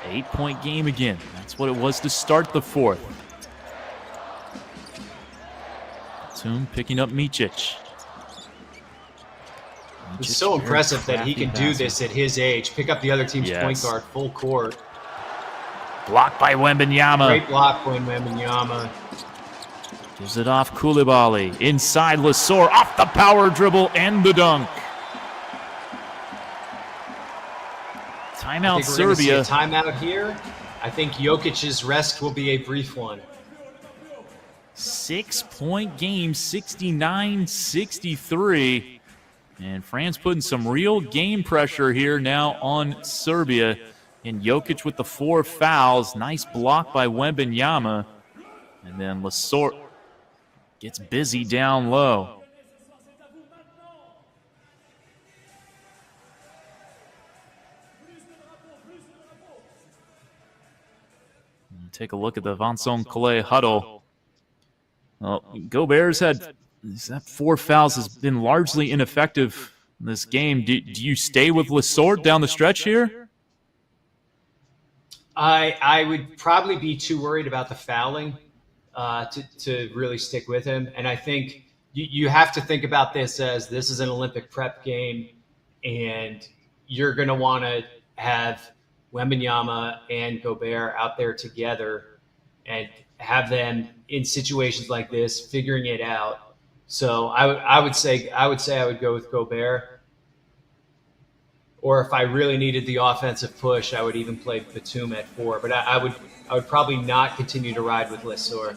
8-point game again. That's what it was to start the fourth. Batum picking up Micic. It's so impressive that he can do this at his age. Pick up the other team's point guard full court. Blocked by Wembanyama. Great block by Wembanyama. Gives it off Koulibaly. Inside Lesor. Off the power dribble and the dunk. Timeout Serbia. See a timeout here. I think Jokic's rest will be a brief one. 6-point game, 69-63. And France putting some real game pressure here now on Serbia. And Jokic with the 4 fouls. Nice block by Wembanyama. And then Lesor gets busy down low. Take a look at the Vincent Collet huddle. Well, Gobert's had that 4 fouls has been largely ineffective in this game. Do you stay with Lesor down the stretch here? I would probably be too worried about the fouling to really stick with him. And I think you have to think about this as this is an Olympic prep game, and you're going to want to have Wembanyama and Gobert out there together and have them in situations like this figuring it out. So I would say I would go with Gobert. Or if I really needed the offensive push, I would even play Batum at 4. But I would probably not continue to ride with Lesor.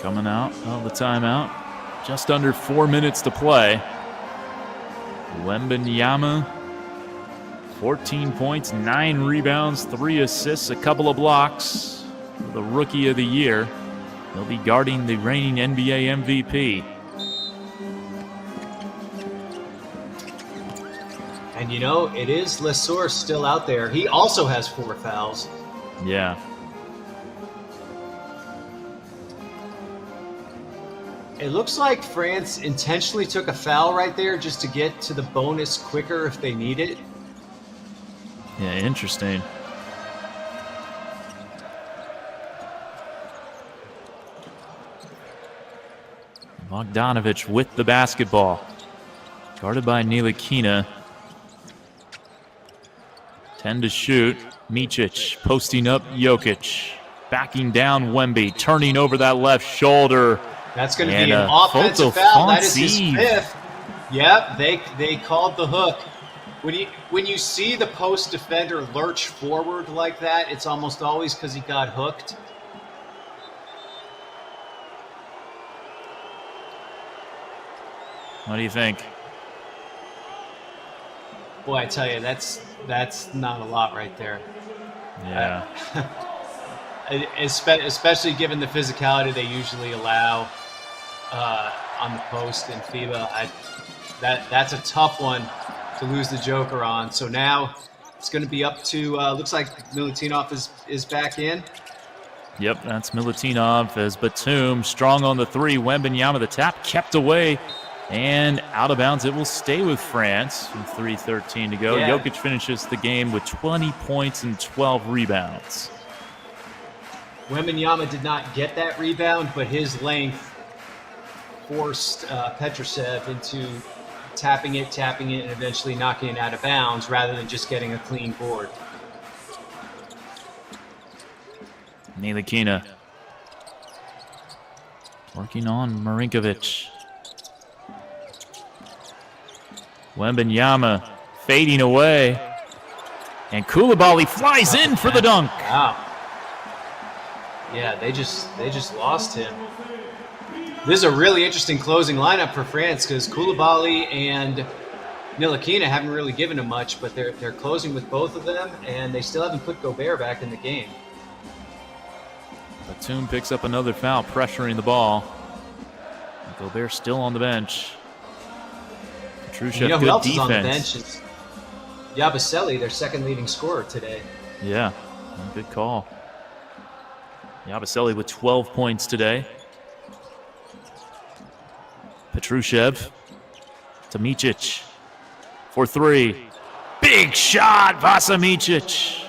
Coming out of the timeout. Just under 4 minutes to play. Wembanyama, 14 points, 9 rebounds, 3 assists, a couple of blocks for the Rookie of the Year. He'll be guarding the reigning NBA MVP. And you know, it is Lesor still out there. He also has 4 fouls. Yeah. It looks like France intentionally took a foul right there just to get to the bonus quicker if they need it. Yeah, interesting. Bogdanovic with the basketball. Guarded by Ntilikina. 10 to shoot. Micic posting up Jokic. Backing down Wemby. Turning over that left shoulder. That's going to be an offensive foul. That is his 5th. Yep, they called the hook. When you see the post defender lurch forward like that, it's almost always because he got hooked. What do you think? Boy, I tell you, that's not a lot right there. Yeah. Especially given the physicality they usually allow on the post in FIBA. That's a tough one to lose the joker on. So now it's going to be up to, looks like Milutinov is back in. Yep, that's Milutinov as Batum strong on the 3. Wembanyama, the tap kept away and out of bounds. It will stay with France with 3:13 to go. Yeah. Jokic finishes the game with 20 points and 12 rebounds. Wembanyama did not get that rebound, but his length forced Petrusev into tapping it, and eventually knocking it out of bounds rather than just getting a clean board. Ntilikina working on Marinkovic. Wembanyama fading away. And Koulibaly flies in for the dunk. Wow. Yeah, they just lost him. This is a really interesting closing lineup for France because Koulibaly and Ntilikina haven't really given him much, but they're closing with both of them, and they still haven't put Gobert back in the game. Batum picks up another foul, pressuring the ball. Gobert still on the bench. Petrusev, you know who good else defense. is on the bench? It's Yabusele, their second leading scorer today. Yeah, good call. Yabusele with 12 points today. Petrusev to Micic for 3. Big shot, Vasa Micic.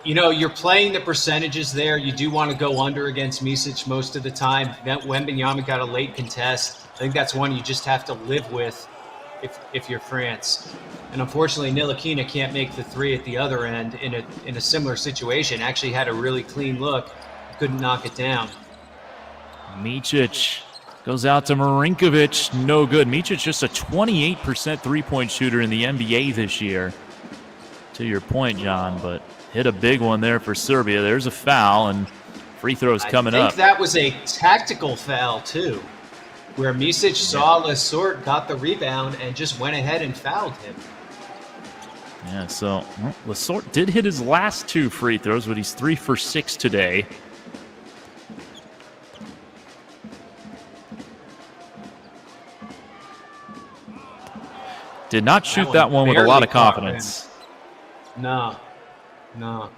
You know, you're playing the percentages there. You do want to go under against Micic most of the time. That Wembanyama got a late contest. I think that's one you just have to live with if you're France. And unfortunately, Ntilikina can't make the three at the other end in a similar situation. Actually had a really clean look. Couldn't knock it down. Micic goes out to Marinkovic. No good. Micic just a 28% three-point shooter in the NBA this year. To your point, John, but hit a big one there for Serbia. There's a foul, and free throws coming up. I think that was a tactical foul, too, where Micic saw Lesort, got the rebound, and just went ahead and fouled him. Yeah, so Lesort did hit his last 2 free throws, but he's 3 for 6 today. Did not shoot that one with a lot of confidence. No. You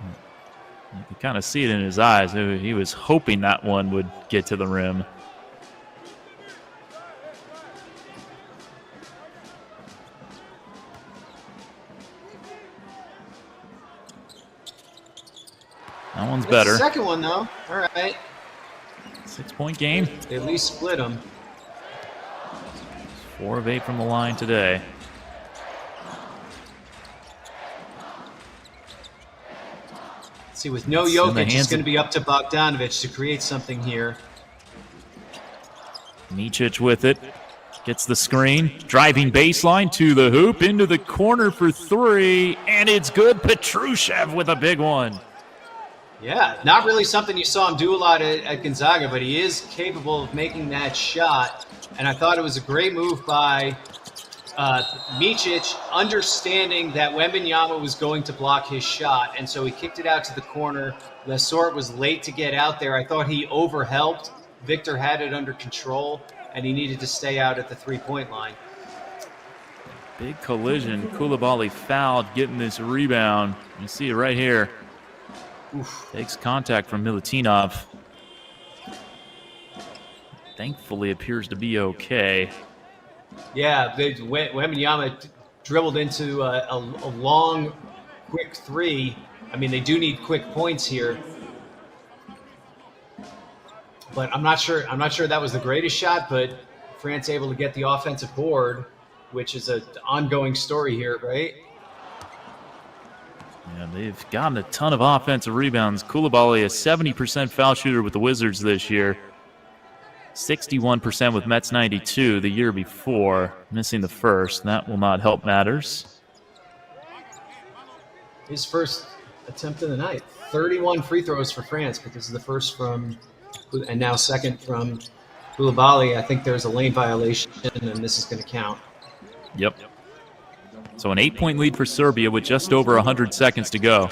can kind of see it in his eyes. He was hoping that one would get to the rim. That one's better. The second one, though. All right. 6-point game. They at least split them. 4 of 8 from the line today. See, with no Jokic, it's going to be up to Bogdanovic to create something here. Micic with it. Gets the screen. Driving baseline to the hoop. Into the corner for 3. And it's good. Petrushev with a big one. Yeah, not really something you saw him do a lot at Gonzaga, but he is capable of making that shot. And I thought it was a great move by Micic, understanding that Wembanyama was going to block his shot, and so he kicked it out to the corner. Lesort was late to get out there. I thought he overhelped. Victor had it under control, and he needed to stay out at the three-point line. Big collision. Koulibaly fouled, getting this rebound. You see it right here. Oof. Takes contact from Milutinov. Thankfully appears to be okay. Yeah, Wembanyama dribbled into a long, quick 3. I mean, they do need quick points here, but I'm not sure that was the greatest shot. But France able to get the offensive board, which is an ongoing story here, right? Yeah, they've gotten a ton of offensive rebounds. Koulibaly, a 70% foul shooter with the Wizards this year. 61% with Mets 92 the year before, missing the first. That will not help matters. His first attempt of the night. 31 free throws for France, but this is the first from, and now second from Koulibaly. I think there's a lane violation, and this is going to count. Yep. So an 8-point lead for Serbia with just over 100 seconds to go.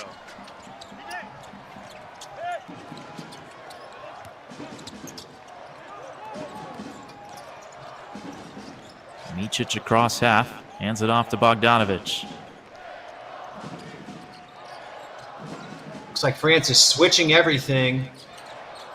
Micic across half, hands it off to Bogdanovic. Looks like France is switching everything.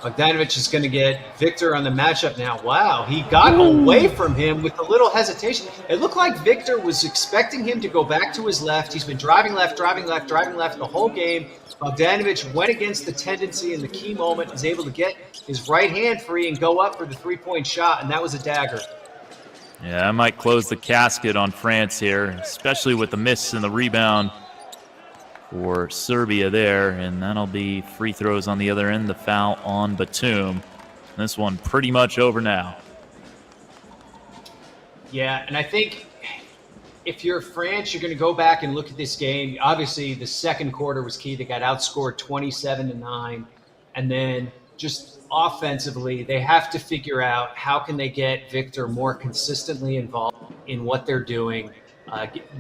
Bogdanovic is going to get Victor on the matchup now. Wow, he got away from him with a little hesitation. It looked like Victor was expecting him to go back to his left. He's been driving left the whole game. Bogdanovic went against the tendency in the key moment, was able to get his right hand free and go up for the three-point shot, and that was a dagger. Yeah, I might close the casket on France here, especially with the miss and the rebound for Serbia there, and that'll be free throws on the other end, the foul on Batum. This one pretty much over now. Yeah, and I think if you're France, you're going to go back and look at this game. Obviously, the second quarter was key. They got outscored 27-9, and then just offensively, they have to figure out how can they get Victor more consistently involved in what they're doing,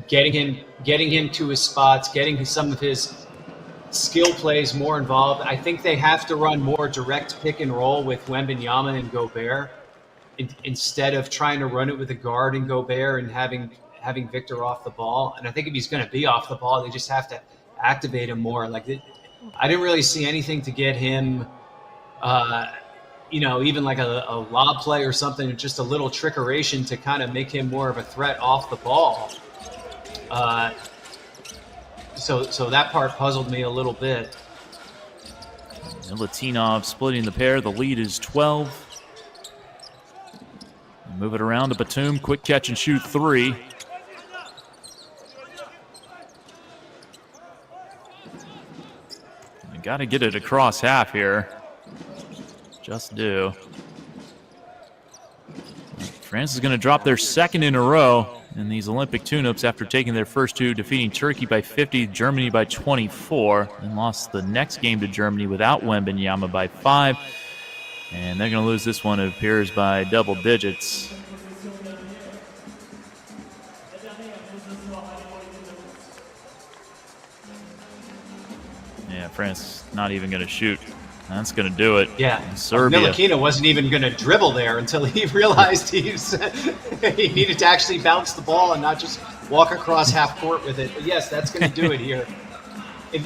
getting him to his spots, getting some of his skill plays more involved. I think they have to run more direct pick and roll with Wembanyama and Gobert instead of trying to run it with a guard and Gobert and having Victor off the ball. And I think if he's going to be off the ball, they just have to activate him more. I didn't really see anything to get him even like a lob play or something, just a little trickeration to kind of make him more of a threat off the ball. So that part puzzled me a little bit. And Latinov splitting the pair. The lead is 12. Move it around to Batum. Quick catch and shoot 3. Got to get it across half here. Just do. France is going to drop their second in a row in these Olympic tune-ups after taking their first 2, defeating Turkey by 50, Germany by 24, and lost the next game to Germany without Wembanyama by 5. And they're going to lose this one, it appears, by double digits. Yeah, France not even going to shoot. That's going to do it. Yeah, Serbia. Nikola wasn't even going to dribble there until he realized he needed to actually bounce the ball and not just walk across half court with it. But yes, that's going to do it here.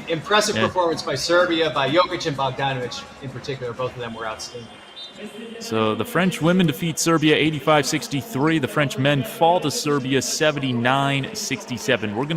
Impressive performance by Serbia, by Jokic and Bogdanovic in particular. Both of them were outstanding. So the French women defeat Serbia 85-63. The French men fall to Serbia 79-67. We're going